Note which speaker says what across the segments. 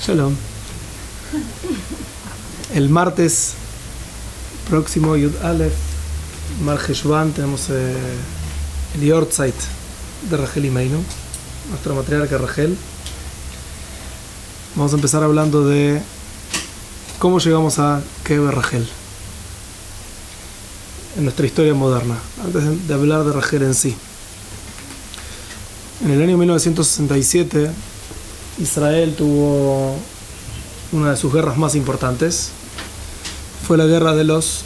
Speaker 1: Shalom. El martes próximo, Yud Aleph, Mar Heshvan, tenemos el Yortzeit de Rachel Imeinu, nuestra matriarca Rachel. Vamos a empezar hablando de cómo llegamos a Kever Rachel en nuestra historia moderna, antes de hablar de Rachel en sí. En el año 1967, Israel tuvo una de sus guerras más importantes. Fue la guerra de los...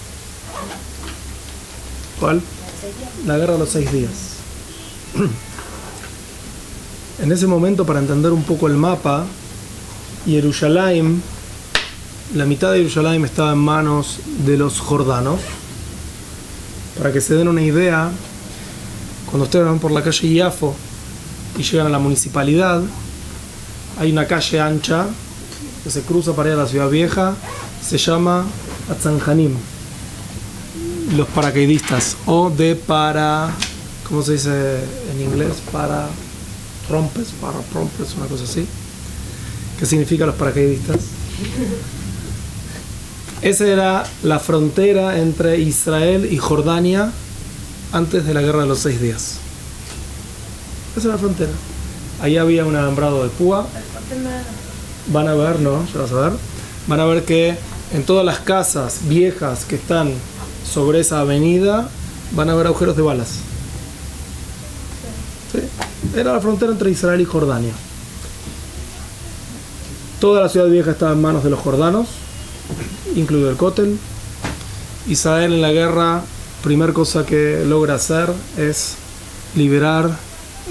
Speaker 1: ¿Cuál? La guerra de los 6 días. En ese momento, para entender un poco el mapa, Jerusalén, la mitad de Jerusalén estaba en manos de los jordanos. Para que se den una idea, cuando ustedes van por la calle Yafo y llegan a la municipalidad, hay una calle ancha que se cruza para ir a la ciudad vieja, se llama Atzanjanim, los paracaidistas, o de ¿cómo se dice en inglés? Paratrompes, una cosa así. ¿Qué significa los paracaidistas? Esa era la frontera entre Israel y Jordania antes de la guerra de los 6 días. Esa era la frontera. Ahí había un alambrado de púa. Van a ver, ¿no? Ya vas a ver. Van a ver que en todas las casas viejas que están sobre esa avenida van a haber agujeros de balas. ¿Sí? Era la frontera entre Israel y Jordania. Toda la ciudad vieja estaba en manos de los jordanos, incluido el Kotel. Israel en la guerra, primera cosa que logra hacer es liberar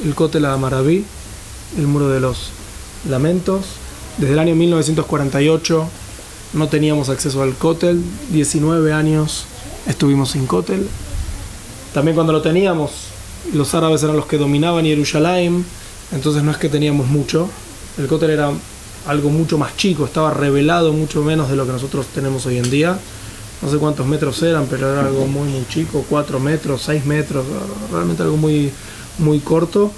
Speaker 1: el Kotel a Maraví, el muro de los lamentos. Desde el año 1948 no teníamos acceso al Kotel, 19 años estuvimos sin Kotel. También cuando lo teníamos, los árabes eran los que dominaban Jerusalén, entonces no es que teníamos mucho. El Kotel era algo mucho más chico, estaba revelado mucho menos de lo que nosotros tenemos hoy en día. No sé cuántos metros eran, pero era algo muy chico, 4 metros, 6 metros, realmente algo muy corto.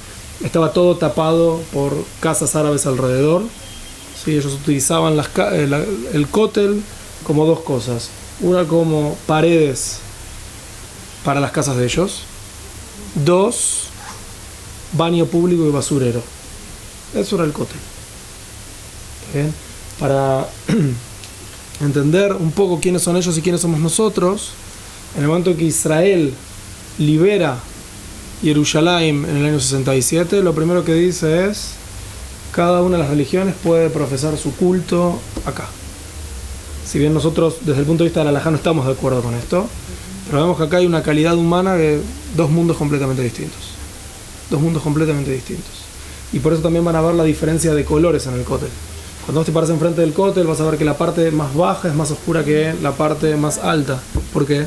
Speaker 1: Estaba todo tapado por casas árabes alrededor. Sí, ellos utilizaban el Kotel como dos cosas. Una, como paredes para las casas de ellos. 2, baño público y basurero. Eso era el Kotel. ¿Bien? Para entender un poco quiénes son ellos y quiénes somos nosotros, en el momento que Israel libera Jerusalén en el año 67, lo primero que dice es: cada una de las religiones puede profesar su culto acá. Si bien nosotros desde el punto de vista de la halajá no estamos de acuerdo con esto, pero vemos que acá hay una calidad humana de dos mundos completamente distintos. Dos mundos completamente distintos. Y por eso también van a ver la diferencia de colores en el Kotel. Cuando vos te paras enfrente del Kotel vas a ver que la parte más baja es más oscura que la parte más alta. ¿Por qué?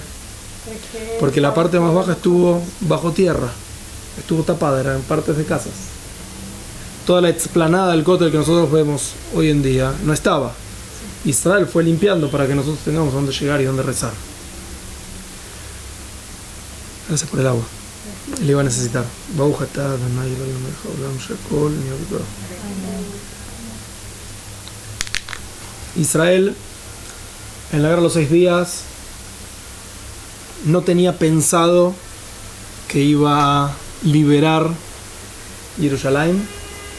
Speaker 1: Porque la parte más baja estuvo bajo tierra, estuvo tapada, eran partes de casas. Toda la explanada del Kotel que nosotros vemos hoy en día no estaba. Israel fue limpiando para que nosotros tengamos dónde llegar y dónde rezar. Gracias por el agua. Le iba a necesitar. Israel, en la guerra de los 6 días, no tenía pensado que iba a liberar Jerusalén.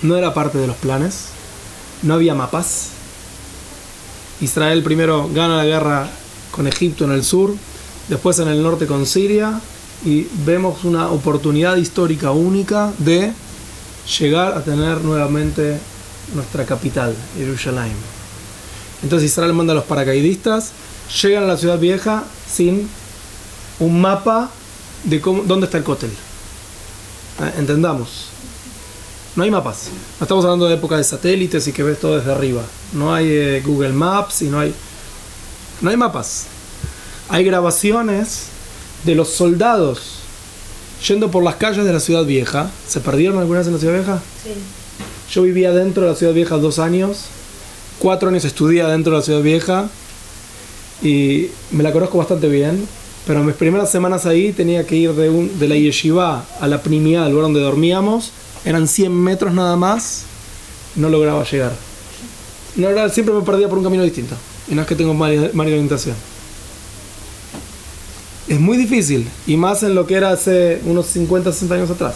Speaker 1: No era parte de los planes. No había mapas. Israel primero gana la guerra con Egipto en el sur, después en el norte con Siria, y vemos una oportunidad histórica única de llegar a tener nuevamente nuestra capital, Jerusalén. Entonces Israel manda a los paracaidistas, llegan a la ciudad vieja sin un mapa de dónde está el Kotel. Entendamos. No hay mapas. No estamos hablando de época de satélites y que ves todo desde arriba. No hay Google Maps y no hay mapas. Hay grabaciones de los soldados yendo por las calles de la ciudad vieja. ¿Se perdieron alguna vez en la ciudad vieja?
Speaker 2: Sí.
Speaker 1: Yo vivía dentro de la ciudad vieja 2 años. 4 años estudié dentro de la ciudad vieja. Y me la conozco bastante bien. Pero en mis primeras semanas ahí tenía que ir de la yeshiva a la primía, al lugar donde dormíamos. Eran 100 metros nada más. No lograba llegar. No era, siempre me perdía por un camino distinto. Y no es que tengo mala orientación. Es muy difícil, y más en lo que era hace unos 50, 60 años atrás.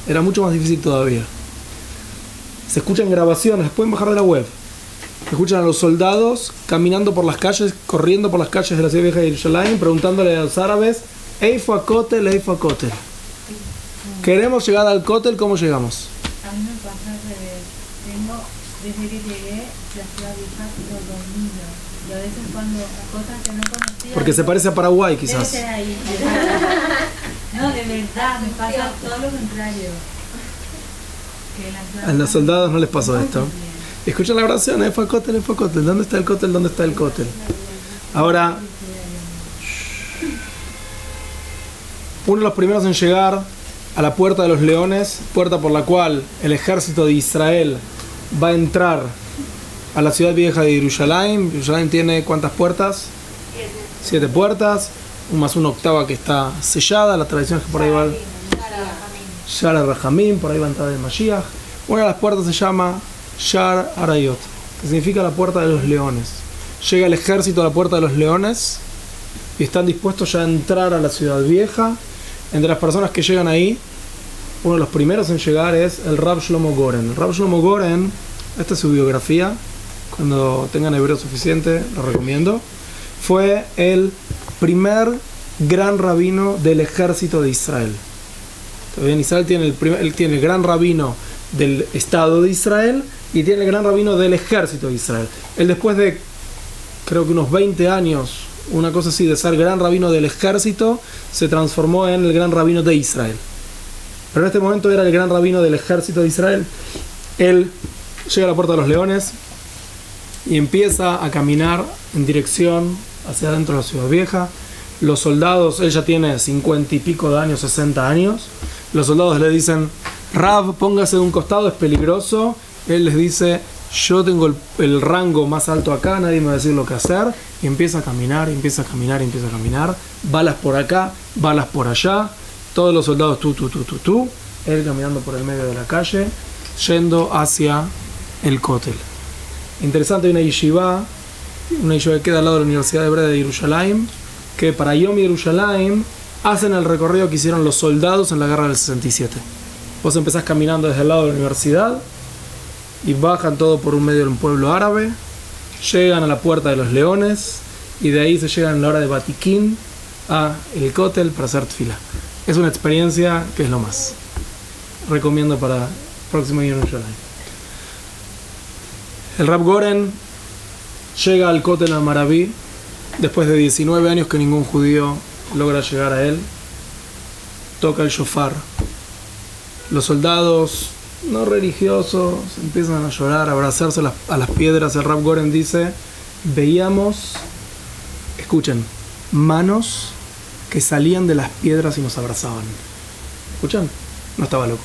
Speaker 1: Era mucho más difícil todavía. Se escuchan grabaciones, las pueden bajar de la web. Se escuchan a los soldados caminando por las calles, corriendo por las calles de la ciudad vieja de Jerusalén, preguntándole a los árabes, Eifa Kotel, Eifa Kotel. Queremos llegar al Kotel, ¿cómo llegamos?
Speaker 2: A mí me pasa al revés. Desde que llegué, la ciudad vieja lo domino. Y a veces cuando las cosas que no conocía...
Speaker 1: Porque se parece a Paraguay,
Speaker 2: debe
Speaker 1: quizás.
Speaker 2: ser ahí. No, de verdad, me pasa todo lo contrario.
Speaker 1: A los soldados no les pasó esto. Escuchen la oración, Eifa Kotel, Eifa Kotel. ¿Dónde está el Kotel? ¿Dónde está el Kotel? Ahora, uno de los primeros en llegar a la puerta de los leones, puerta por la cual el ejército de Israel va a entrar a la ciudad vieja de Jerusalén. Jerusalén tiene ¿cuántas puertas? 7 puertas, más una octava que está sellada. La tradición es que por ahí va Shar Rahamim, por ahí va a entrar el Mashiach. Una de las puertas se llama Shar Arayot, que significa la puerta de los leones. Llega el ejército a la puerta de los leones y están dispuestos ya a entrar a la ciudad vieja. Entre las personas que llegan ahí, uno de los primeros en llegar es el Rab Shlomo Goren. El Rab Shlomo Goren, esta es su biografía, cuando tengan hebreo suficiente, lo recomiendo. Fue el primer gran rabino del ejército de Israel. Todavía en Israel él tiene el gran rabino del Estado de Israel y tiene el gran rabino del ejército de Israel. Él después de, creo que unos 20 años, una cosa así, de ser gran rabino del ejército, se transformó en el gran rabino de Israel. Pero en este momento era el gran rabino del ejército de Israel. Él llega a la puerta de los leones y empieza a caminar en dirección hacia adentro de la ciudad vieja. Los soldados, él ya tiene 50 y pico de años, 60 años. Los soldados le dicen, Rab, póngase de un costado, es peligroso. Él les dice, yo tengo el rango más alto acá, nadie me va a decir lo que hacer. Y empieza a caminar, empieza a caminar, empieza a caminar. Balas por acá, balas por allá. Todos los soldados tú. Él caminando por el medio de la calle, yendo hacia el Kotel. Interesante, hay una yeshiva que queda al lado de la Universidad Hebrea de Jerusalén, que para Yom Jerusalén hacen el recorrido que hicieron los soldados en la guerra del 67. Vos empezás caminando desde el lado de la universidad y bajan todo por un medio de un pueblo árabe, llegan a la puerta de los leones y de ahí se llegan en la hora de Batiquín a el Kotel para hacer tefila. Es una experiencia que es lo más. Recomiendo para el próximo Yom Jerusalén. El Rab Goren llega al Kotel Amaraví después de 19 años que ningún judío logra llegar a él. Toca el shofar. Los soldados no religiosos empiezan a llorar, a abrazarse a las piedras. El Rab Goren dice, veíamos, escuchen, manos que salían de las piedras y nos abrazaban. ¿Escuchan? No estaba loco.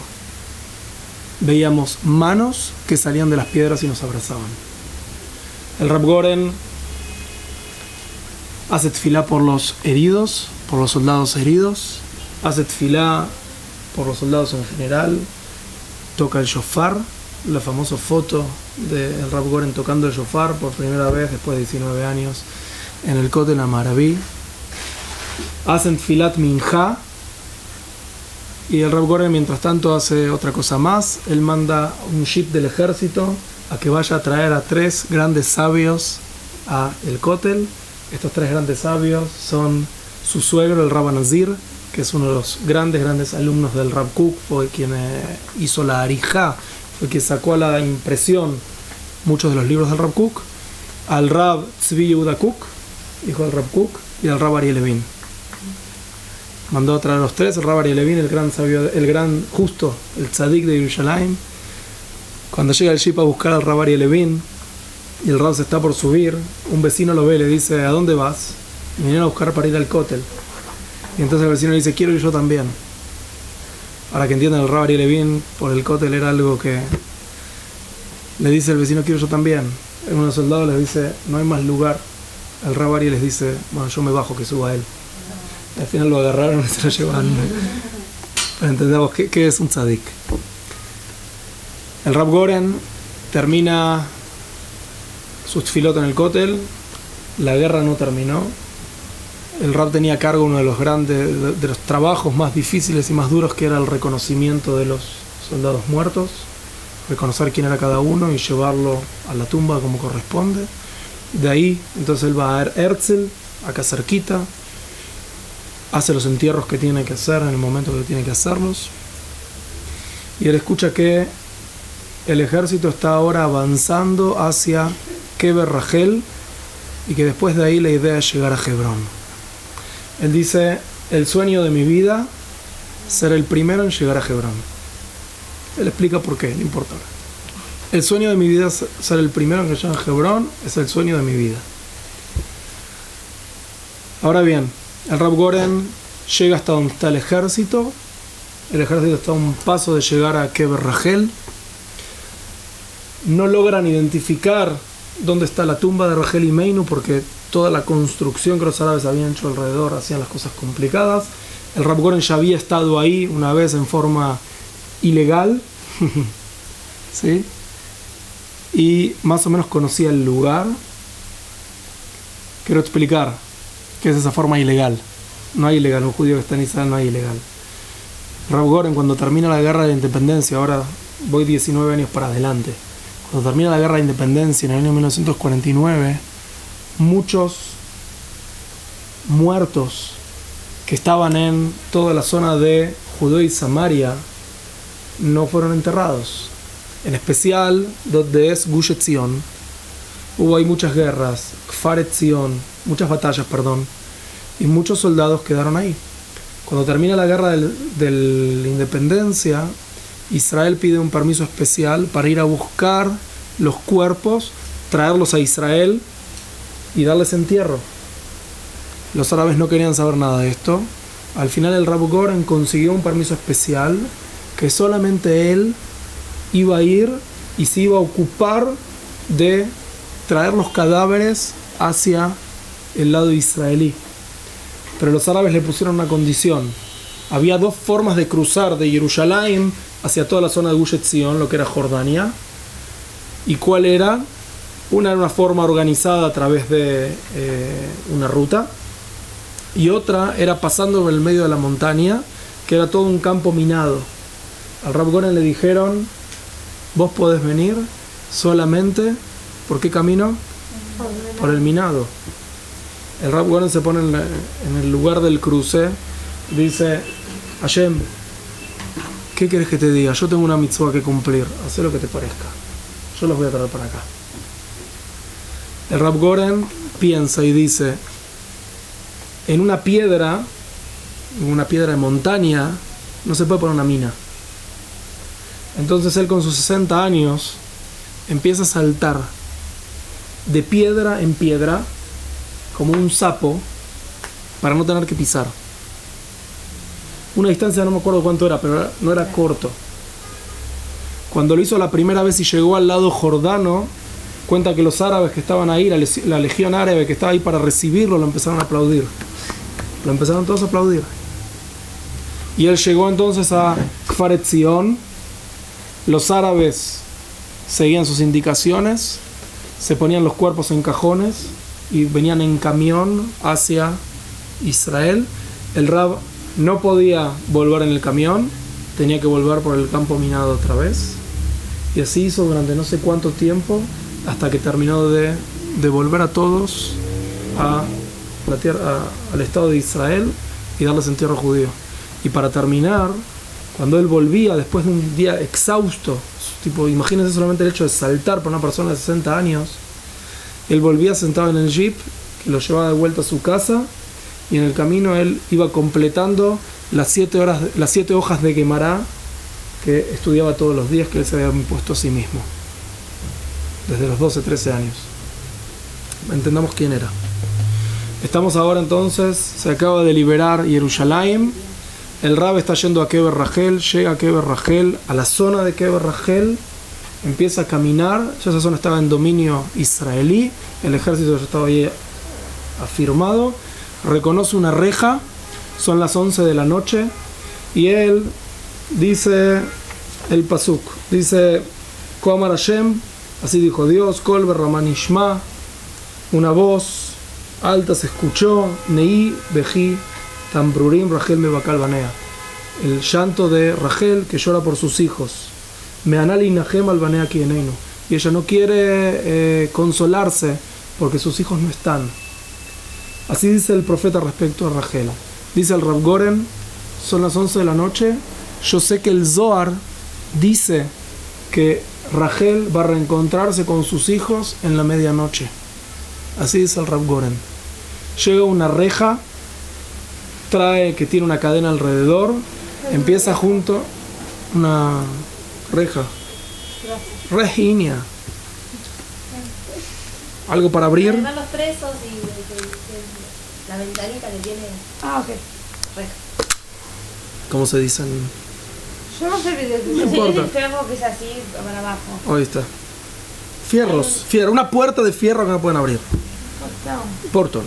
Speaker 1: Veíamos manos que salían de las piedras y nos abrazaban. El Rab Goren hace tefilá por los heridos, por los soldados heridos, hace tefilá por los soldados en general, toca el shofar, la famosa foto del Rab Goren tocando el shofar por primera vez después de 19 años en el Kotel Amaraví. Hacen tfilat minjá y el Rab Goren mientras tanto hace otra cosa más. Él manda un ship del ejército a que vaya a traer a 3 grandes sabios a el Kotel. Estos 3 grandes sabios son su suegro, el Rab Nazir, que es uno de los grandes alumnos del Rab Kook, fue quien hizo la arijá, fue quien sacó a la impresión muchos de los libros del Rab Kook, al Rab Tzvi Yehuda Kook, hijo del Rab Kook, y al Rab Ariel Levin. Mandó a traer a los 3, el Rab Ariel Levin, el gran sabio, el gran justo, el tzadik de Jerusalén. Cuando llega el ship a buscar al Rab Ariel Levin, y el Rab se está por subir, un vecino lo ve y le dice, ¿a dónde vas? Y vinieron a buscar para ir al Kotel. Y entonces el vecino le dice, quiero ir yo también. Para que entiendan, el Rab Ariel Levin por el Kotel era algo que le dice el vecino, quiero yo también. Uno de los soldados les dice, no hay más lugar. El Rab Ariel les dice, bueno, yo me bajo, que suba él. Y al final lo agarraron y se lo llevan. Pero entendamos qué es un tzadik. El Rab Goren termina sus tfilot en el Kotel, la guerra no terminó. El Rab tenía a cargo uno de los grandes, de los trabajos más difíciles y más duros, que era el reconocimiento de los soldados muertos, reconocer quién era cada uno y llevarlo a la tumba como corresponde. De ahí, entonces él va a Herzl, acá cerquita, hace los entierros que tiene que hacer en el momento que tiene que hacerlos, y él escucha que el ejército está ahora avanzando hacia Kever Rachel, y que después de ahí la idea es llegar a Hebrón. Él dice: el sueño de mi vida, ser el primero en llegar a Hebrón. Él explica por qué, no importa. El sueño de mi vida, ser el primero en llegar a Hebrón, es el sueño de mi vida. Ahora bien, el Rab Goren llega hasta donde está el ejército. El ejército está a un paso de llegar a Kever Rachel. No logran identificar dónde está la tumba de Rachel Imeinu, porque toda la construcción que los árabes habían hecho alrededor hacían las cosas complicadas. El Rab Goren ya había estado ahí una vez en forma ilegal, ¿sí? Y más o menos conocía el lugar. Quiero explicar qué es esa forma ilegal. No hay ilegal, un judío que está en Israel no hay ilegal. Rab Goren, cuando termina la guerra de independencia, ahora voy 19 años para adelante, cuando termina la guerra de independencia en el año 1949, muchos muertos que estaban en toda la zona de Judea y Samaria no fueron enterrados. En especial donde es Gush Etzion, hubo ahí muchas guerras, Kfar Etzion, muchas batallas, y muchos soldados quedaron ahí. Cuando termina la guerra de la independencia, Israel pide un permiso especial para ir a buscar los cuerpos, traerlos a Israel y darles entierro. Los árabes no querían saber nada de esto. Al final el Rab Goren consiguió un permiso especial que solamente él iba a ir y se iba a ocupar de traer los cadáveres hacia el lado israelí. Pero los árabes le pusieron una condición. Había dos formas de cruzar de Jerusalén hacia toda la zona de Gush Etzion, lo que era Jordania. ¿Y cuál era? Una era una forma organizada a través de una ruta, y otra era pasando por el medio de la montaña, que era todo un campo minado. Al Rab Goren le dijeron: vos podés venir solamente, ¿por qué camino? Por el minado. El Rab Goren se pone en el lugar del cruce y dice: Hashem, ¿qué querés que te diga? Yo tengo una mitzvah que cumplir, haz lo que te parezca, yo los voy a traer para acá. El Rab Goren piensa y dice: en una piedra de montaña, no se puede poner una mina. Entonces él, con sus 60 años, empieza a saltar de piedra en piedra como un sapo para no tener que pisar. Una distancia, no me acuerdo cuánto era, pero no era corto. Cuando lo hizo la primera vez y llegó al lado jordano, cuenta que los árabes que estaban ahí, la legión árabe que estaba ahí para recibirlo, lo empezaron a aplaudir. Lo empezaron todos a aplaudir. Y él llegó entonces a Kfar Etzion. Los árabes seguían sus indicaciones, se ponían los cuerpos en cajones y venían en camión hacia Israel. El Rab no podía volver en el camión, tenía que volver por el campo minado otra vez. Y así hizo durante no sé cuánto tiempo, hasta que terminó de devolver a todos a la tierra, al Estado de Israel, y darles entierro judío. Y para terminar, cuando él volvía después de un día exhausto, tipo, imagínense solamente el hecho de saltar para una persona de 60 años, él volvía sentado en el jeep que lo llevaba de vuelta a su casa, y en el camino él iba completando las 7 hojas de Gemara que estudiaba todos los días, que él se había impuesto a sí mismo desde los 12, 13 años. Entendamos quién era. Estamos ahora entonces, se acaba de liberar Jerusalén. El Rab está yendo a Kever Rachel, llega a Kever Rachel, a la zona de Kever Rachel, empieza a caminar. Ya esa zona estaba en dominio israelí, el ejército ya estaba ahí afirmado. Reconoce una reja, son las 11 de la noche, y él dice el pasuk, dice: Koamar Hashem, Así dijo Dios, Kol Berraman Ishma, una voz alta se escuchó, Neí Bejí Tambrurim Rachel Mebakal Banea, el llanto de Rachel que llora por sus hijos, Meanali Nahem al Banea Kieneinu, y ella no quiere consolarse porque sus hijos no están. Así dice el profeta respecto a Rachel. Dice el Rav Goren, son las 11 de la noche, yo sé que el Zohar dice que Rachel va a reencontrarse con sus hijos en la medianoche. Así dice el Rav Goren. Llega una reja, trae que tiene una cadena alrededor, empieza junto una reja, reginia, algo para abrir.
Speaker 3: Además los presos y la ventanita que tiene.
Speaker 2: Ah, ok.
Speaker 3: Reja.
Speaker 1: ¿Cómo se dicen?
Speaker 2: Yo no sé de
Speaker 1: No importa.
Speaker 3: El ferro que es así para abajo.
Speaker 1: Ahí está. Fierros, una puerta de fierro que no pueden abrir. Portón.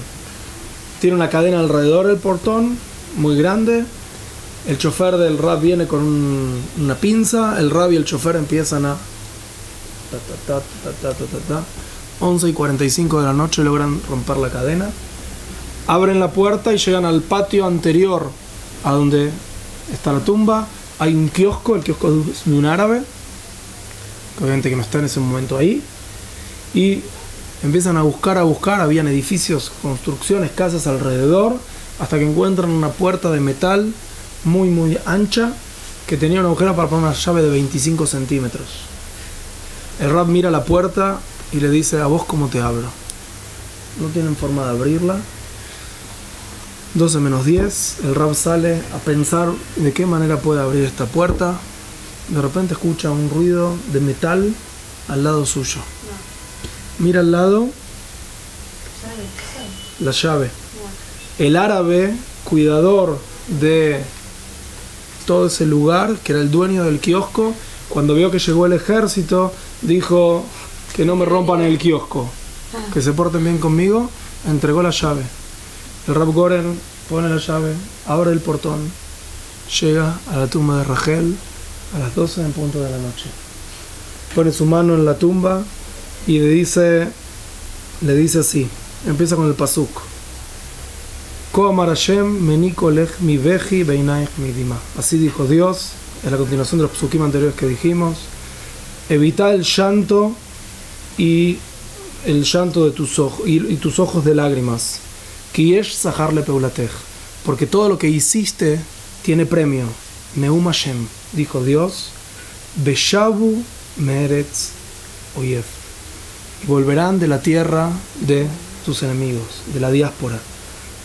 Speaker 1: Tiene una cadena alrededor del portón, muy grande. El chofer del Rab viene con una pinza. El Rab y el chofer empiezan a... 11:45 de la noche logran romper la cadena. Abren la puerta y llegan al patio anterior a donde está la tumba. Hay un kiosco, el kiosco es de un árabe, que obviamente que no está en ese momento ahí. Y empiezan a buscar, habían edificios, construcciones, casas alrededor, hasta que encuentran una puerta de metal muy muy ancha, que tenía un agujero para poner una llave de 25 centímetros. El Rab mira la puerta y le dice, ¿a vos cómo te abro? No tienen forma de abrirla. 12 menos 10, el Rab sale a pensar de qué manera puede abrir esta puerta. De repente escucha un ruido de metal al lado suyo. Mira al lado, la llave. El árabe, cuidador de todo ese lugar, que era el dueño del kiosco, cuando vio que llegó el ejército, dijo que no me rompan el kiosco, que se porten bien conmigo, entregó la llave. El Rav Goren pone la llave, abre el portón, llega a la tumba de Rachel a las 12 en punto de la noche. Pone su mano en la tumba y le dice así, empieza con el pasuk. Ko amar Hashem meniko lech mi veji beinaich mi dima. Así dijo Dios, en la continuación de los psukim anteriores que dijimos, evita el llanto y el llanto de tus ojos y tus ojos de lágrimas. Kiyesh sahar le peulatech, porque todo lo que hiciste tiene premio. Neum Hashem, dijo Dios, beshavu meretz oyev, y volverán de la tierra de tus enemigos, de la diáspora.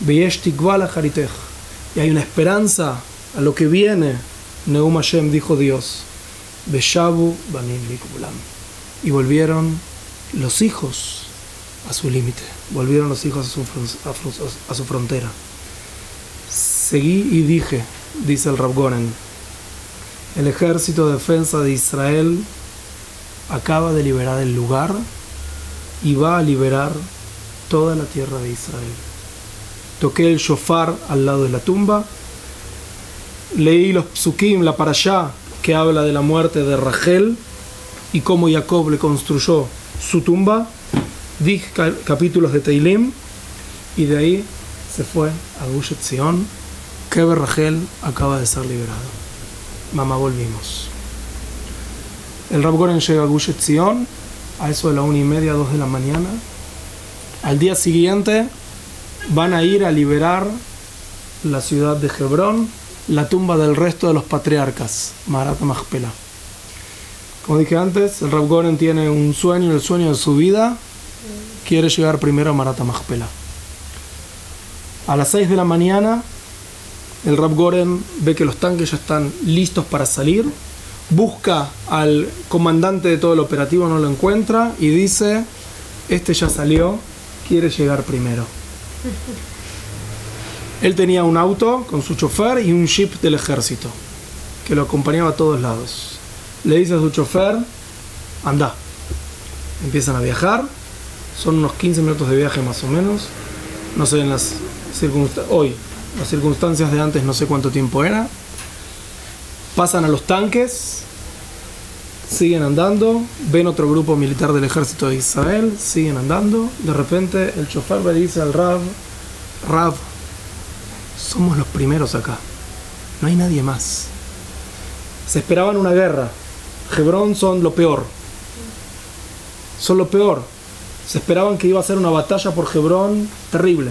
Speaker 1: Beyesh tikva lacharitech, y hay una esperanza a lo que viene. Neum Hashem, dijo Dios, beshavu banim likulam, y volvieron los hijos a su límite, volvieron los hijos a su frontera. Seguí y dije, dice el Rav Goren, el ejército de defensa de Israel acaba de liberar el lugar y va a liberar toda la tierra de Israel. Toqué el shofar al lado de la tumba, leí los psukim, la parashá que habla de la muerte de Rachel y cómo Jacob le construyó su tumba. Di capítulos de Teilim y de ahí se fue a Gush Etzion. Keber Rachel acaba de ser liberado. Mamá, volvimos. El Rav Goren llega a Gush Etzion a eso de la 1:30, 2 de la mañana. Al día siguiente van a ir a liberar la ciudad de Hebrón, la tumba del resto de los patriarcas, Maharat Machpelah. Como dije antes, el Rav Goren tiene un sueño, el sueño de su vida. Quiere llegar primero a Maharat Machpelah. A las 6 de la mañana, el Rav Goren ve que los tanques ya están listos para salir. Busca al comandante de todo el operativo, no lo encuentra y dice, este ya salió, quiere llegar primero. Él tenía un auto con su chofer y un jeep del ejército que lo acompañaba a todos lados. Le dice a su chofer, anda. Empiezan a viajar. Son unos 15 minutos de viaje más o menos. No sé en las circunstancias de antes, no sé cuánto tiempo era. Pasan a los tanques siguen andando, ven otro grupo militar del ejército de Israel, siguen andando, de repente el chofer le dice al Rav, somos los primeros acá, no hay nadie más. Se esperaban una guerra, Hebrón son lo peor, se esperaban que iba a ser una batalla por Hebrón terrible.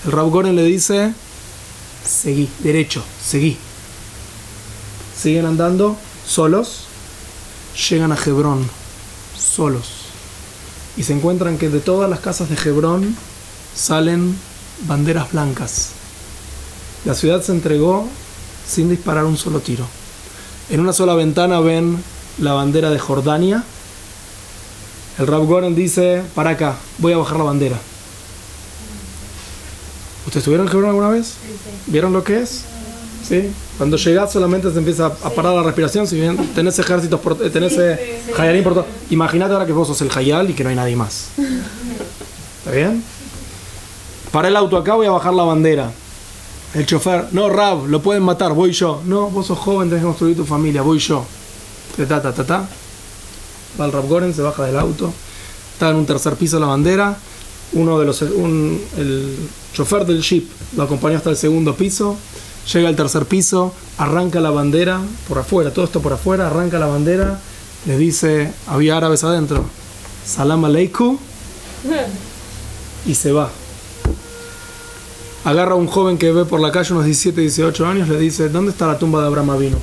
Speaker 1: El Rav Goren le dice, seguí, derecho, seguí. Siguen andando solos, llegan a Hebrón solos y se encuentran que de todas las casas de Hebrón salen banderas blancas. La ciudad se entregó sin disparar un solo tiro. En una sola ventana ven la bandera de Jordania. El Rav Goren dice, para acá, voy a bajar la bandera. ¿Ustedes estuvieron en Hebrón alguna vez? ¿Vieron lo que es? ¿Sí? Cuando llegás solamente se empieza a parar la respiración. Si bien tenés ejércitos, tenés Hayalim por todo. Imagínate ahora que vos sos el Hayal y que no hay nadie más. ¿Está bien? Para el auto acá, voy a bajar la bandera. El chofer, no, Rav, lo pueden matar, voy yo. No, vos sos joven, tenés que construir tu familia, voy yo. Va el Rav Goren, se baja del auto. Está en un tercer piso la bandera. El chofer del jeep lo acompañó hasta el segundo piso. Llega al tercer piso, arranca la bandera por afuera, todo esto por afuera, arranca la bandera, les dice, había árabes adentro, Salam Aleikum, y se va. Agarra a un joven que ve por la calle, unos 17, 18 años, le dice, ¿dónde está la tumba de Abraham Avinu?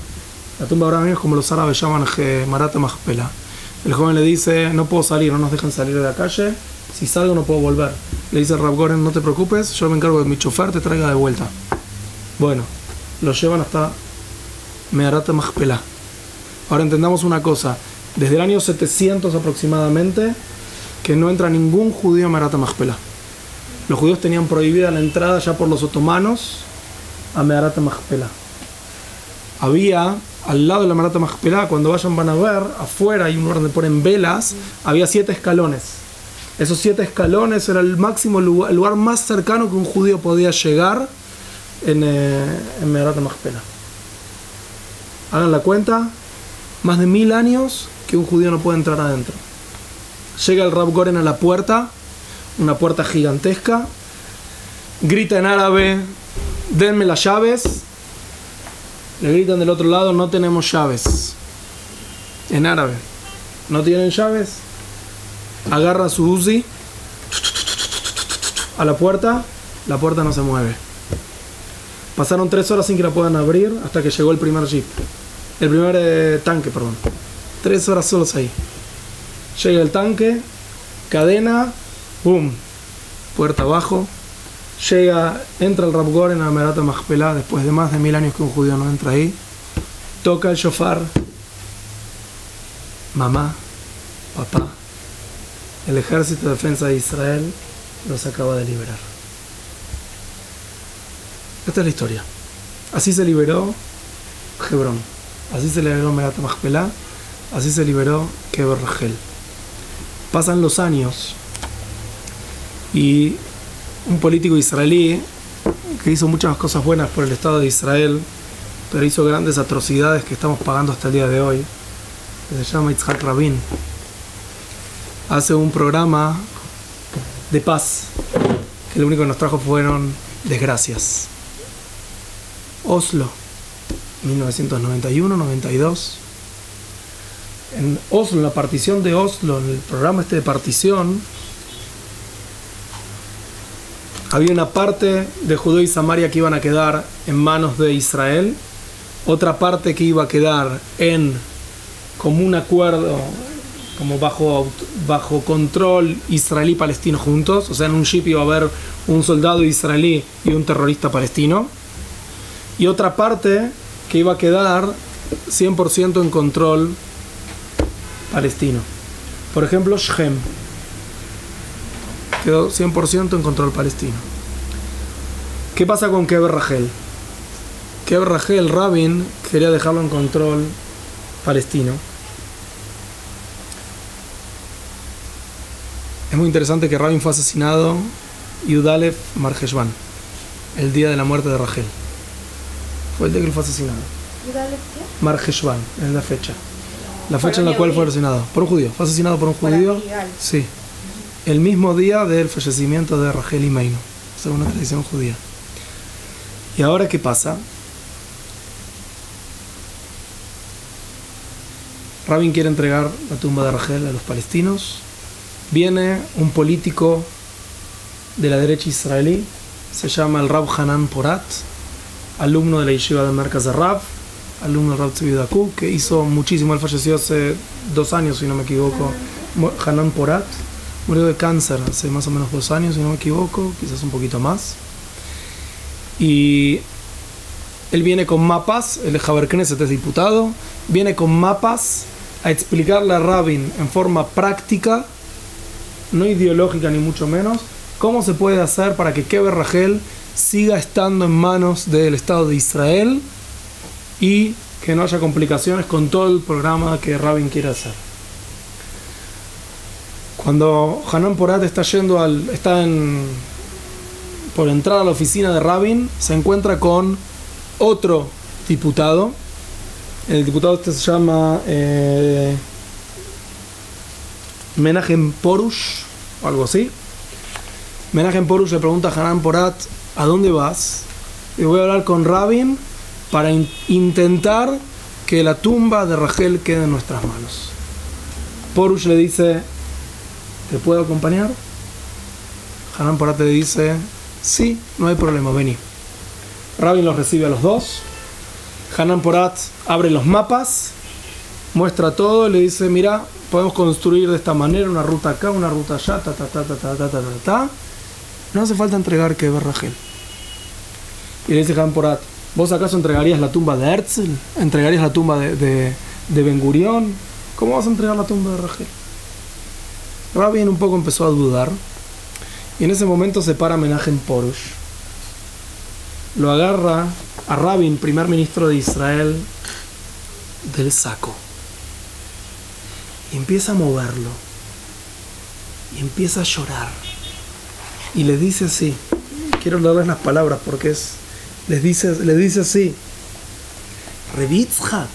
Speaker 1: La tumba de Abraham Avinu es como los árabes llaman Gemarat Machpelah. El joven le dice, no puedo salir, no nos dejan salir de la calle, si salgo no puedo volver. Le dice el Rav Goren, no te preocupes, yo me encargo de mi chofer, te traiga de vuelta. Bueno, lo llevan hasta Meharat Machpelah. Ahora entendamos una cosa, desde el año 700 aproximadamente, que no entra ningún judío a Meharat Machpelah. Los judíos tenían prohibida la entrada ya por los otomanos a Meharat Machpelah. Había, al lado de la Meharat Machpelah, cuando vayan van a ver, afuera hay un lugar donde ponen velas, había 7 escalones. Esos 7 escalones era el máximo lugar, el lugar más cercano que un judío podía llegar en Meharat Machpelah. Hagan la cuenta, más de 1000 años que un judío no puede entrar adentro. Llega el Rav Goren a la puerta, una puerta gigantesca, grita en árabe, denme las llaves. Le gritan del otro lado, no tenemos llaves. En árabe, no tienen llaves. Agarra su Uzi a la puerta no se mueve. Pasaron 3 horas sin que la puedan abrir hasta que llegó el primer jeep. El primer tanque, perdón. 3 horas solos ahí. Llega el tanque, cadena, boom, puerta abajo. Entra el Rav Goren a Meharat Machpelah después de más de 1000 años que un judío no entra ahí. Toca el shofar. Mamá, papá, el ejército de defensa de Israel los acaba de liberar. Esta es la historia. Así se liberó Hebrón. Así se liberó Meharat Machpelah. Así se liberó Kever Rachel. Pasan los años y un político israelí que hizo muchas cosas buenas por el Estado de Israel, pero hizo grandes atrocidades que estamos pagando hasta el día de hoy, que se llama Yitzhak Rabin, hace un programa de paz que lo único que nos trajo fueron desgracias. Oslo, 1991-92. En Oslo, en la partición de Oslo, en el programa de partición, había una parte de Judea y Samaria que iban a quedar en manos de Israel, otra parte que iba a quedar en como un acuerdo, como bajo control israelí-palestino juntos, o sea, en un ship iba a haber un soldado israelí y un terrorista palestino, y otra parte que iba a quedar 100% en control palestino. Por ejemplo, Shem quedó 100% en control palestino. ¿Qué pasa con Kever Rachel? Kever Rachel, Rabin quería dejarlo en control palestino. Es muy interesante que Rabin fue asesinado Yudalef Marjeshvan, el día de la muerte de Rachel. Fue el día que él fue asesinado.
Speaker 3: ¿Yudalef qué?
Speaker 1: Marjeshvan, es la fecha. La fecha en la cual fue asesinado. Por un judío. Fue asesinado por un judío. Sí. El mismo día del fallecimiento de Rachel Imeinu, según la tradición judía. ¿Y ahora qué pasa? Rabin quiere entregar la tumba de Rachel a los palestinos. Viene un político de la derecha israelí, se llama el Rab Hanan Porat, alumno de la yeshiva de Merkaz de Rav, alumno del Rab Tzvi Daku, que hizo muchísimo. Él falleció hace 2 años, si no me equivoco. Hanan Porat murió de cáncer hace más o menos 2 años, si no me equivoco, quizás un poquito más. Y él viene con mapas, el Haber Knesset es diputado, viene con mapas a explicarle a Rabin en forma práctica, no ideológica ni mucho menos, cómo se puede hacer para que Kever Rachel siga estando en manos del Estado de Israel y que no haya complicaciones con todo el programa que Rabin quiere hacer. Cuando Hanan Porat está por entrar a la oficina de Rabin, se encuentra con otro diputado. El diputado este se llama Menachem Porush o algo así. Menachem Porush le pregunta a Hanan Porat: ¿a dónde vas? Y voy a hablar con Rabin para intentar que la tumba de Rachel quede en nuestras manos. Porush le dice: ¿te puedo acompañar? Hanan Porat le dice: sí, no hay problema, vení. Rabin los recibe a los dos. Hanan Porat abre los mapas, muestra todo y le dice: mira, podemos construir de esta manera una ruta acá, una ruta allá, no hace falta entregar Kever Rachel. Y le dice Hanan Porat: ¿vos acaso entregarías la tumba de Herzl? ¿Entregarías la tumba de Ben Gurión? ¿Cómo vas a entregar la tumba de Rachel? Rabin un poco empezó a dudar, y en ese momento se para Menachem Porush, lo agarra a Rabin, primer ministro de Israel, del saco y empieza a moverlo y empieza a llorar y le dice así, quiero leerles las palabras porque le dice así: Reb Yitzhak,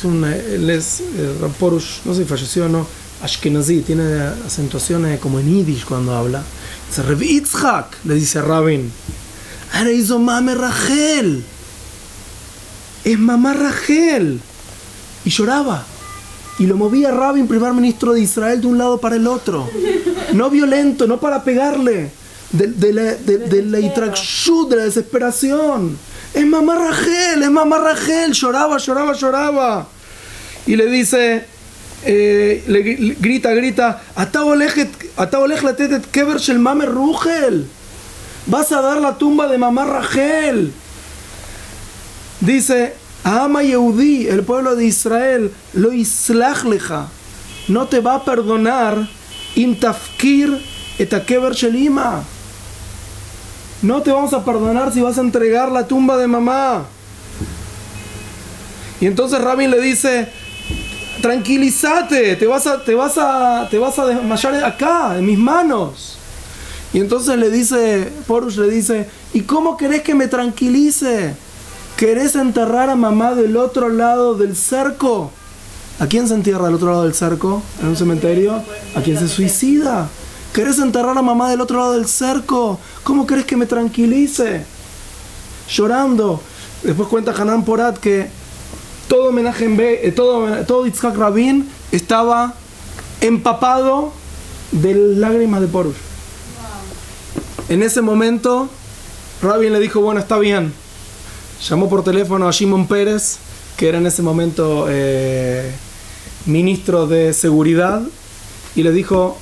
Speaker 1: él es Rab Porush, no sé si falleció o no, Ashkenazi, tiene acentuaciones como en Yiddish cuando habla. Dice: Reb Yitzhak, le dice a Rabin, ahora hizo mame Rachel, es mamá Rachel. Y lloraba. Y lo movía Rabin, primer ministro de Israel, de un lado para el otro. No violento, no para pegarle. De la itracshut, de la desesperación. Es mamá Rachel, es mamá Rachel. Lloraba, lloraba, lloraba. Y le dice, grita, Ata olech latet et kever shel mame Rachel. Vas a dar la tumba de mamá Rachel. Dice: Ama Yehudi, el pueblo de Israel, lo islach lecha, no te va a perdonar, im tafkir et kever shel ima. No te vamos a perdonar si vas a entregar la tumba de mamá. Y entonces Rabin le dice: tranquilízate, te vas a desmayar acá, en mis manos. Y entonces Porush le dice: ¿y cómo querés que me tranquilice? ¿Querés enterrar a mamá del otro lado del cerco? ¿A quién se entierra del otro lado del cerco? ¿En un cementerio? ¿A quién se suicida? ¿Querés enterrar a mamá del otro lado del cerco? ¿Cómo querés que me tranquilice? Llorando. Después cuenta Hanan Porat que todo todo Yitzhak Rabin estaba empapado de lágrimas de Porush. En ese momento Rabin le dijo: bueno, está bien. Llamó por teléfono a Shimon Peres, que era en ese momento ministro de seguridad, y le dijo: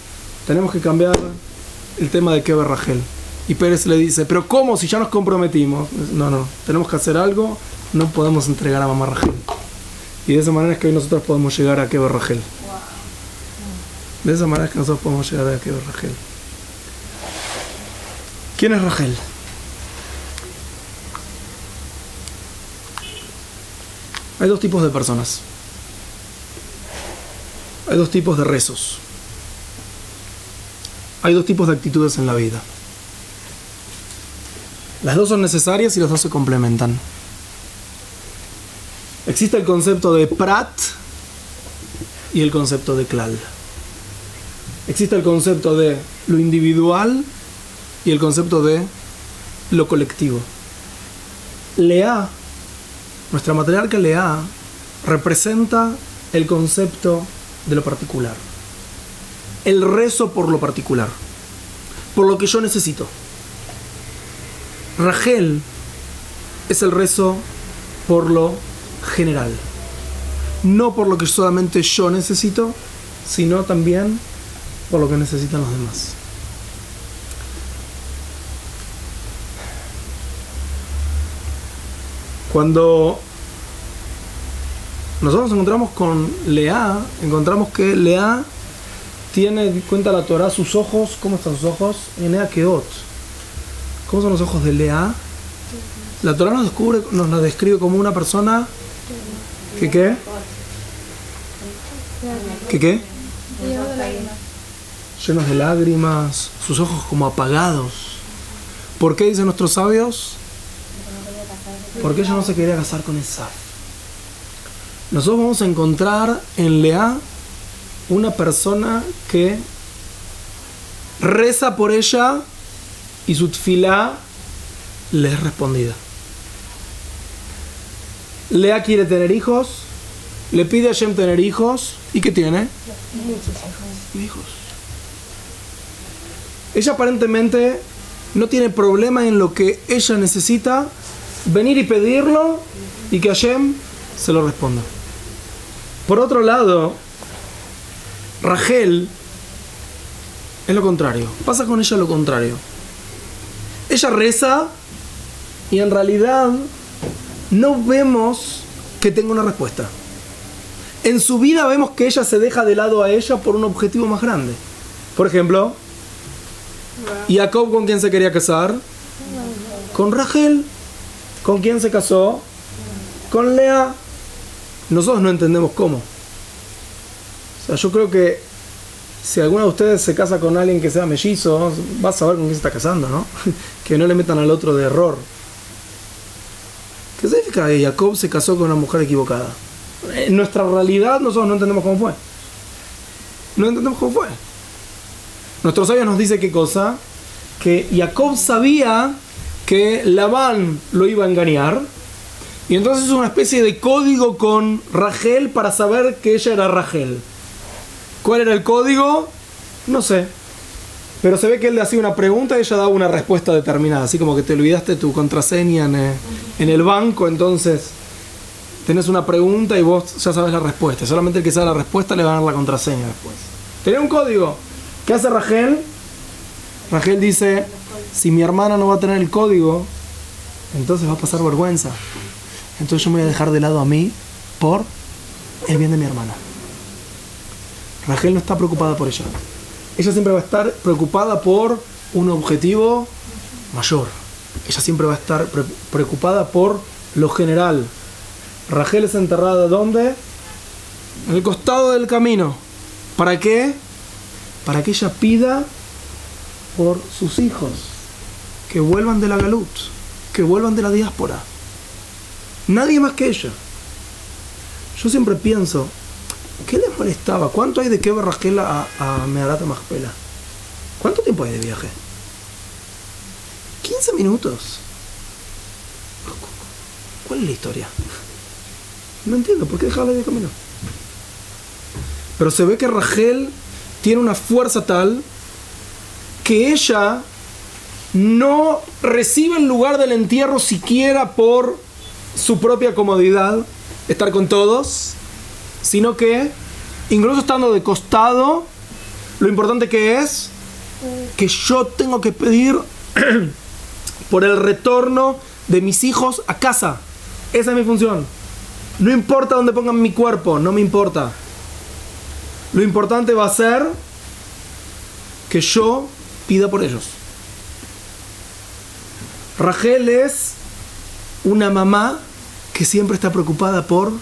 Speaker 1: tenemos que cambiar el tema de Kever Rachel. Y Pérez le dice: pero ¿cómo? Si ya nos comprometimos. No, tenemos que hacer algo, no podemos entregar a mamá Rachel. Y de esa manera es que hoy nosotros podemos llegar a Kever Rachel. De esa manera es que nosotros podemos llegar a Kever Rachel. ¿Quién es Rachel? Hay 2 tipos de personas. Hay 2 tipos de rezos. Hay 2 tipos de actitudes en la vida. Las 2 son necesarias y las 2 se complementan. Existe el concepto de prat y el concepto de klal. Existe el concepto de lo individual y el concepto de lo colectivo. Lea, nuestra matriarca Lea, representa el concepto de lo particular. El rezo por lo particular, por lo que yo necesito. Rachel es el rezo por lo general, no por lo que solamente yo necesito, sino también por lo que necesitan los demás. Cuando nosotros nos encontramos con Lea, encontramos que Lea tiene, cuenta la Torá, sus ojos. ¿Cómo están sus ojos? Enea Keot. ¿Cómo son los ojos de Lea? La Torá nos la describe como una persona que ¿qué? ¿Que qué? Llenos de lágrimas, sus ojos como apagados. ¿Por qué dicen nuestros sabios? Porque ella no se quería casar con Esaf. Nosotros vamos a encontrar en Lea una persona que reza por ella y su tfilá le es respondida. Lea quiere tener hijos, le pide a Hashem tener hijos. ¿Y qué tiene? Hijos. Ella aparentemente no tiene problema en lo que ella necesita, venir y pedirlo y que Hashem se lo responda. Por otro lado, Rachel es lo contrario. Pasa con ella lo contrario. Ella reza y en realidad no vemos que tenga una respuesta. En su vida vemos que ella se deja de lado a ella por un objetivo más grande. Por ejemplo, Jacob, ¿con quién se quería casar? Con Rachel. ¿Con quién se casó? Con Lea. Nosotros no entendemos cómo. O sea, yo creo que si alguno de ustedes se casa con alguien que sea mellizo, va a saber con quién se está casando, ¿no? Que no le metan al otro de error. ¿Qué significa que Jacob se casó con una mujer equivocada? En nuestra realidad nosotros no entendemos cómo fue. No entendemos cómo fue. Nuestros sabios nos dice qué cosa, que Jacob sabía que Labán lo iba a engañar y entonces hizo una especie de código con Rachel para saber que ella era Rachel. ¿Cuál era el código? No sé. Pero se ve que él le hacía una pregunta y ella daba una respuesta determinada. Así como que te olvidaste tu contraseña en el banco, entonces tenés una pregunta y vos ya sabes la respuesta. Solamente el que sabe la respuesta le va a dar la contraseña después. Tenía un código. ¿Qué hace Rachel? Rachel dice, si mi hermana no va a tener el código, entonces va a pasar vergüenza. Entonces yo me voy a dejar de lado a mí por el bien de mi hermana. Rachel no está preocupada por ella. Ella siempre va a estar preocupada por un objetivo mayor. Ella siempre va a estar preocupada por lo general. Rachel es enterrada ¿dónde? En el costado del camino. ¿Para qué? Para que ella pida por sus hijos que vuelvan de la galut, que vuelvan de la diáspora. Nadie más que ella. Yo siempre pienso, ¿qué les molestaba? ¿Cuánto hay de Kever Rachel a Meharat Machpelah? ¿Cuánto tiempo hay de viaje? 15 minutos. ¿Cuál es la historia? No entiendo, ¿por qué dejarla de camino? Pero se ve que Rachel tiene una fuerza tal que ella no recibe el lugar del entierro siquiera por su propia comodidad, estar con todos, sino que, incluso estando de costado, lo importante que es que yo tengo que pedir por el retorno de mis hijos a casa. Esa es mi función. No importa dónde pongan mi cuerpo, no me importa. Lo importante va a ser que yo pida por ellos. Rachel es una mamá que siempre está preocupada por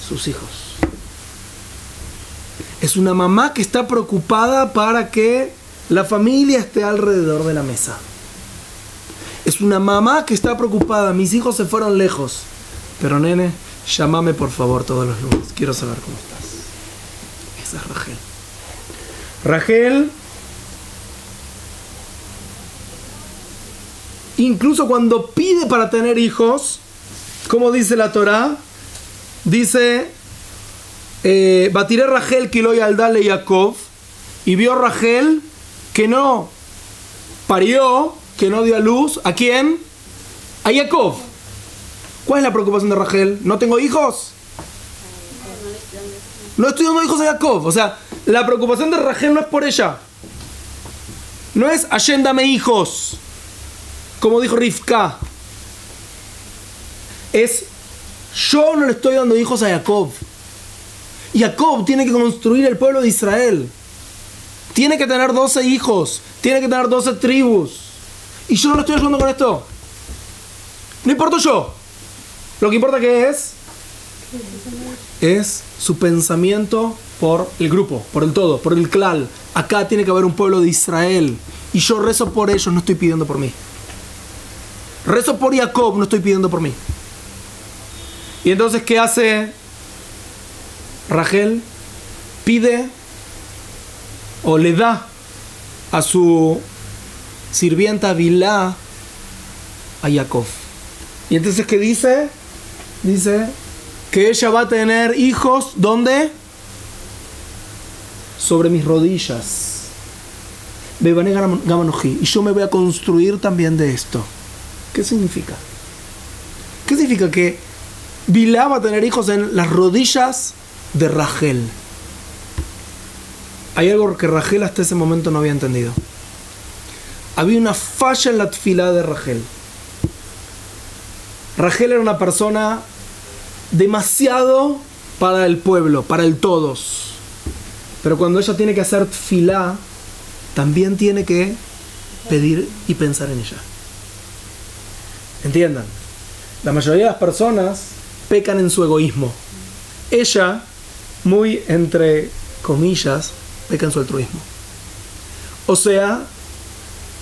Speaker 1: sus hijos. Es una mamá que está preocupada para que la familia esté alrededor de la mesa. Es una mamá que está preocupada. Mis hijos se fueron lejos, pero nene, llámame por favor todos los lunes. Quiero saber cómo estás. Esa es Rachel. Rachel, incluso cuando pide para tener hijos, como dice la Torá, dice, Batiré Rachel que lo yaldale Jacob, y vio Rachel que no parió, que no dio a luz, ¿a quién? A Jacob. ¿Cuál es la preocupación de Rachel? ¿No tengo hijos? No estoy dando hijos a Jacob. O sea, la preocupación de Rachel no es por ella. No es Hashem, dame hijos, como dijo Rivka. Es, yo no le estoy dando hijos a Jacob. Jacob tiene que construir el pueblo de Israel. Tiene que tener 12 hijos. Tiene que tener 12 tribus. Y yo no lo estoy ayudando con esto. No importa yo. Lo que importa que es su pensamiento por el grupo, por el todo, por el clan. Acá tiene que haber un pueblo de Israel. Y yo rezo por ellos, no estoy pidiendo por mí. Rezo por Jacob, no estoy pidiendo por mí. Y entonces, ¿qué hace Rachel? Pide o le da a su sirvienta Bilá a Jacob. Y entonces, ¿qué dice? Dice que ella va a tener hijos, ¿dónde? Sobre mis rodillas. Y yo me voy a construir también de esto. ¿Qué significa? ¿Qué significa que Bilá va a tener hijos en las rodillas de Rachel? Hay algo que Rachel hasta ese momento no había entendido. Había una falla en la tefilá de Rachel. Rachel era una persona demasiado para el pueblo, para el todos. Pero cuando ella tiene que hacer tefilá, también tiene que pedir y pensar en ella. Entiendan, la mayoría de las personas pecan en su egoísmo. Ella, muy entre comillas, peca en su altruismo. O sea,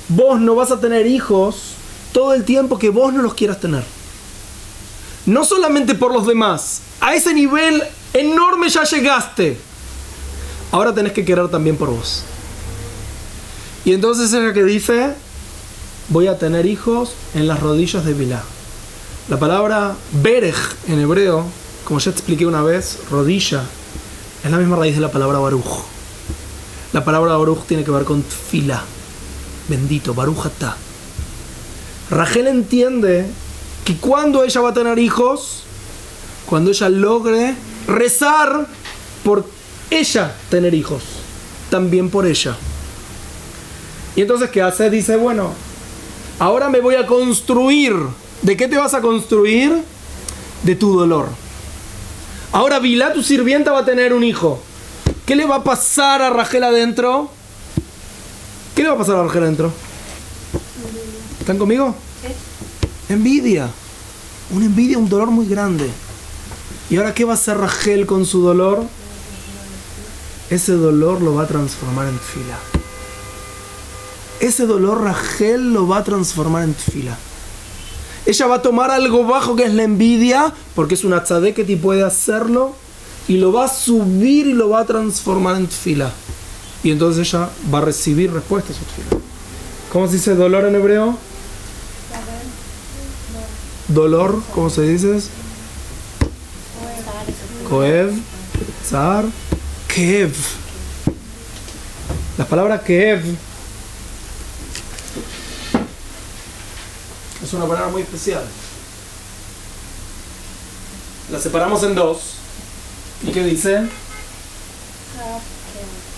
Speaker 1: vos no vas a tener hijos todo el tiempo que vos no los quieras tener. No solamente por los demás. A ese nivel enorme ya llegaste. Ahora tenés que querer también por vos. Y entonces ella que dice, voy a tener hijos en las rodillas de Bilá. La palabra Berej en hebreo, como ya te expliqué una vez, rodilla, es la misma raíz de la palabra Baruch. La palabra Baruch tiene que ver con tefilá. Bendito, Baruch atá. Rachel entiende que cuando ella va a tener hijos, cuando ella logre rezar por ella tener hijos, también por ella. Y entonces, ¿qué hace? Dice, bueno, ahora me voy a construir. ¿De qué te vas a construir? De tu dolor. Ahora Bilá, tu sirvienta, va a tener un hijo. ¿Qué le va a pasar a Rachel adentro? ¿Qué le va a pasar a Rachel adentro? ¿Están conmigo? Envidia. Una envidia, un dolor muy grande. ¿Y ahora qué va a hacer Rachel con su dolor? Ese dolor lo va a transformar en tefilá. Ese dolor Rachel lo va a transformar en tefilá. Ella va a tomar algo bajo que es la envidia, porque es una tzadeket y puede hacerlo, y lo va a subir y lo va a transformar en tefilá. Y entonces ella va a recibir respuesta a su tefilá. ¿Cómo se dice dolor en hebreo? Dolor, ¿cómo se dice? Koev, Tzar, Kev. La palabra Kev es una palabra muy especial. La separamos en dos. ¿Y qué dice?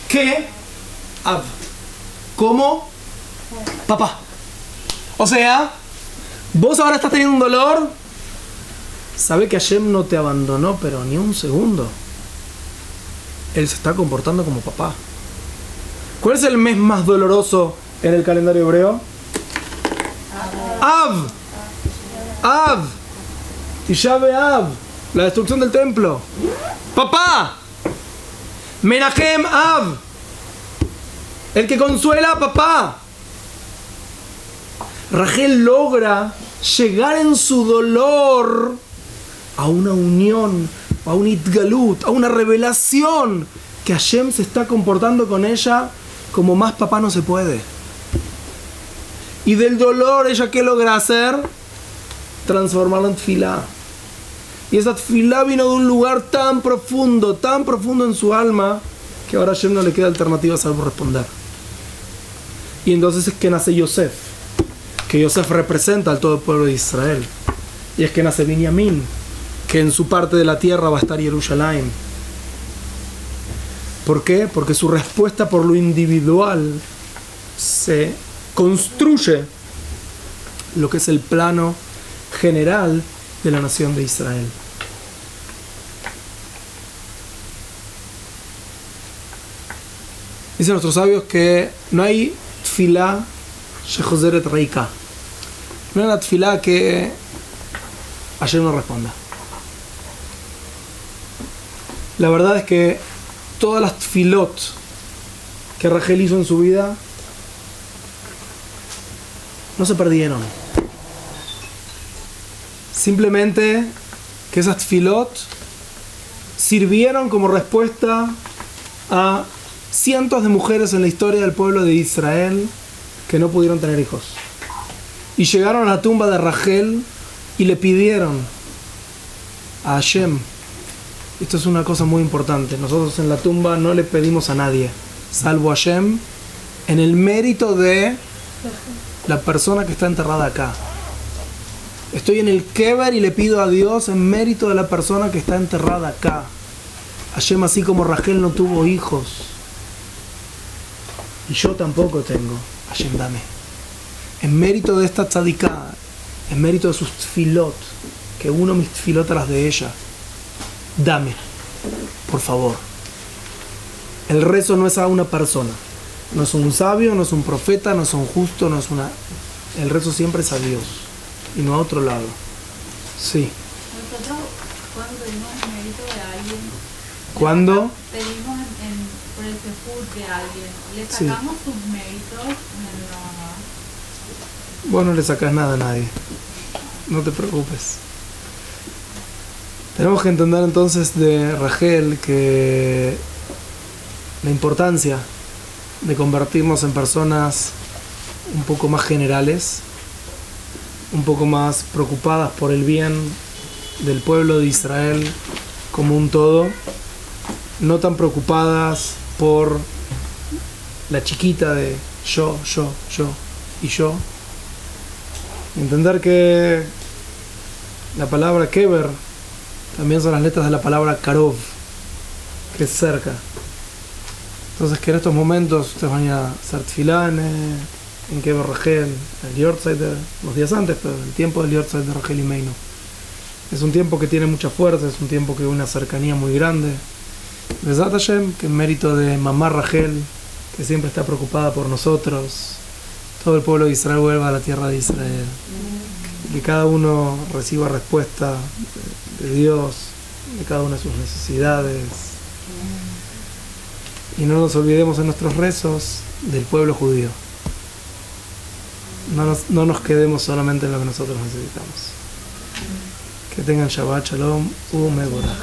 Speaker 1: ¿Qué? Av. ¿Cómo? Papá. O sea, vos ahora estás teniendo un dolor. Sabe que Hashem no te abandonó, pero ni un segundo. Él se está comportando como papá. ¿Cuál es el mes más doloroso en el calendario hebreo? Av. Av. Tisha B'Av. La destrucción del templo. Papá. Menachem Av. El que consuela a papá. Rachel logra llegar en su dolor a una unión, a un itgalut, a una revelación que Hashem se está comportando con ella como más papá no se puede. Y del dolor, ¿ella qué logra hacer? Transformarlo en tefilá. Y esa tefilá vino de un lugar tan profundo en su alma, que ahora a Hashem no le queda alternativa salvo responder. Y entonces es que nace Yosef, que Yosef representa al todo el pueblo de Israel. Y es que nace Binyamin, que en su parte de la tierra va a estar Jerusalén. ¿Por qué? Porque su respuesta por lo individual se construye lo que es el plano general de la nación de Israel. Dicen nuestros sabios que no hay tefilá shechozeret reika. No hay una tefilá que Hashem no responda. La verdad es que todas las tefilot que Rachel hizo en su vida no se perdieron. Simplemente que esas tefilot sirvieron como respuesta a cientos de mujeres en la historia del pueblo de Israel que no pudieron tener hijos. Y llegaron a la tumba de Rachel y le pidieron a Hashem. Esto es una cosa muy importante. Nosotros en la tumba no le pedimos a nadie, salvo a Hashem, en el mérito de la persona que está enterrada acá. Estoy en el Kever y le pido a Dios en mérito de la persona que está enterrada acá. Hashem, así como Rachel no tuvo hijos, y yo tampoco tengo, Hashem, dame. En mérito de esta tzadiká, en mérito de sus tfilot, que uno mis tfilot a las de ella, dame, por favor. El rezo no es a una persona, no es un sabio, no es un profeta, no es un justo, no es una... El rezo siempre es a Dios y no a otro lado. Sí.
Speaker 2: Nosotros, cuando pedimos el mérito de alguien,
Speaker 1: ¿Cuándo?
Speaker 2: Pedimos por el sefut de alguien, le sacamos sus méritos.
Speaker 1: Vos no le sacás nada a nadie, no te preocupes. Tenemos que entender entonces de Rachel que la importancia de convertirnos en personas un poco más generales, un poco más preocupadas por el bien del pueblo de Israel como un todo, no tan preocupadas por la chiquita de yo y yo. Entender que la palabra kever también son las letras de la palabra karov, que es cerca. Entonces que en estos momentos ustedes van a hacer tefilá en Kever Rachel, el Yortzeit de los días antes, pero el tiempo del Yortzeit de Rachel Imeinu. Es un tiempo que tiene mucha fuerza, es un tiempo que hay una cercanía muy grande. Besat Hashem, que en mérito de mamá Rachel, que siempre está preocupada por nosotros, todo el pueblo de Israel vuelva a la tierra de Israel. Que cada uno reciba respuesta de Dios, de cada una de sus necesidades. Y no nos olvidemos en nuestros rezos del pueblo judío. No nos quedemos solamente en lo que nosotros necesitamos. Que tengan Shabbat Shalom, Umevorah.